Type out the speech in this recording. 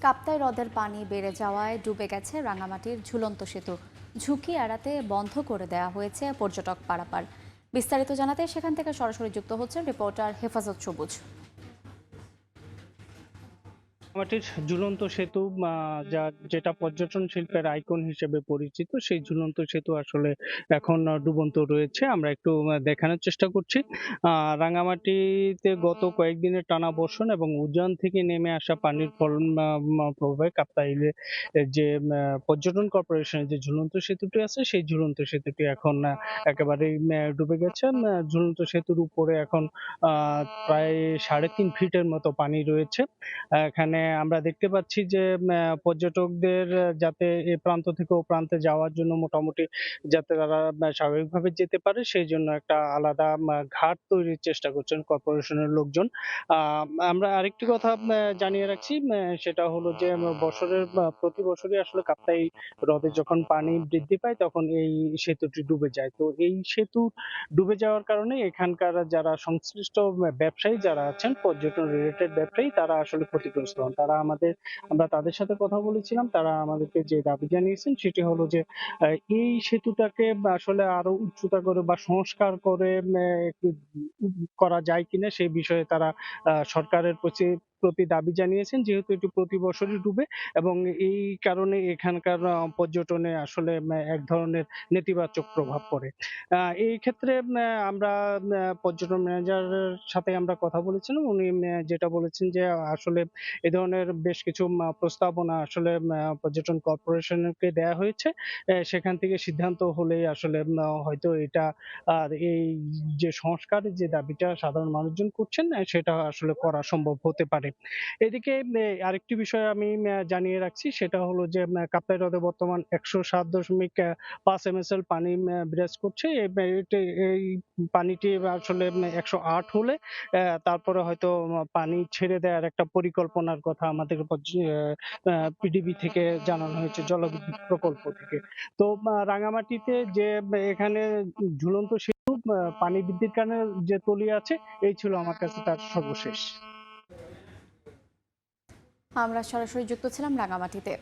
কাপ্তাই হ্রদের পানি বেড়ে যাওয়ায় ডুবে গেছে রাঙামাটির ঝুলন্ত সেতু। ঝুঁকি এড়াতে বন্ধ করে দেওয়া হয়েছে পর্যটক পারাপার। বিস্তারিত জানাতে সেখান থেকে সরাসরি যুক্ত হচ্ছেন রিপোর্টার হেফাজত সবুজ। রাঙামাটির ঝুলন্ত সেতু যেটা পর্যটন শিল্পের আইকন হিসেবে পরিচিত, সেই ঝুলন্ত সেতু আসলে এখন ডুবন্ত রয়েছে। আমরা একটু দেখানোর চেষ্টা করছি। রাঙামাটিতে গত কয়েকদিনের টানা বর্ষণ এবং উজান থেকে নেমে আসা পানির প্রভাবে কাপ্তাইলে যে পর্যটন কর্পোরেশনের যে ঝুলন্ত সেতুটি আছে, সেই ঝুলন্ত সেতুটি এখন একেবারেই ডুবে গেছে। ঝুলন্ত সেতুর উপরে এখন প্রায় ৩.৫ ফিটের মতো পানি রয়েছে। এখানে আমরা দেখতে পাচ্ছি যে পর্যটকদের যাতে এ প্রান্ত থেকে ও প্রান্তে যাওয়ার জন্য মোটামুটি যাতে তারা স্বাভাবিকভাবে যেতে পারে সেই জন্য একটা আলাদা ঘাট তৈরির চেষ্টা করছেন কর্পোরেশনের লোকজন। আমরা আরেকটি কথা জানিয়ে রাখছি, সেটা হলো যে প্রতি বছরই আসলে কাপ্তাই হ্রদে যখন পানি বৃদ্ধি পায় তখন এই সেতুটি ডুবে যায়। তো এই সেতু ডুবে যাওয়ার কারণে এখানকার যারা সংশ্লিষ্ট ব্যবসায়ী যারা আছেন, পর্যটন রিলেটেড ব্যবসায়ী, তারা আসলে ক্ষতিগ্রস্ত হন। আমরা তাদের সাথে কথা বলেছিলাম। তারা আমাদেরকে যে দাবি জানিয়েছেন সেটি হলো যে এই সেতুটাকে আসলে আরো উচ্চতা করে বা সংস্কার করে একটু করা যায় কিনা সেই বিষয়ে তারা সরকারের প্রতি দাবি জানিয়েছেন, যেহেতু এটি প্রতি বছরই ডুবে এবং এই কারণে এখানকার পর্যটনে আসলে এক ধরনের নেতিবাচক প্রভাব পড়ে। এই ক্ষেত্রে আমরা পর্যটন ম্যানেজারের সাথে আমরা কথা বলেছিলাম। উনি যেটা বলেছেন যে আসলে এ ধরনের বেশ কিছু প্রস্তাবনা আসলে পর্যটন কর্পোরেশনকে দেয়া হয়েছে। সেখান থেকে সিদ্ধান্ত হলেই আসলে হয়তো এটা এই যে সংস্কারের যে দাবিটা সাধারণ মানুষজন করছেন, সেটা আসলে করা সম্ভব হতে পারে। এদিকে আরেকটি বিষয় আমি জানিয়ে রাখছি, সেটা হলো যে কাপ্তাই হ্রদে বর্তমান ১০৭.৫ এমএসএল পানি বিরাজ করছে। এই পানিটি আসলে ১০৮ হলে তারপরে হয়তো পানি ছেড়ে দেওয়ার একটা পরিকল্পনার কথা আমাদের পিডিবি থেকে জানানো হয়েছে, জলবিদ্যুৎ প্রকল্প থেকে। তো রাঙামাটিতে যে এখানে ঝুলন্ত সেতু পানি বৃদ্ধির কারণে যে তলিয়ে আছে, এই ছিল আমার কাছে তার সর্বশেষ। আমরা সরাসরি যুক্ত ছিলাম রাঙামাটিতে।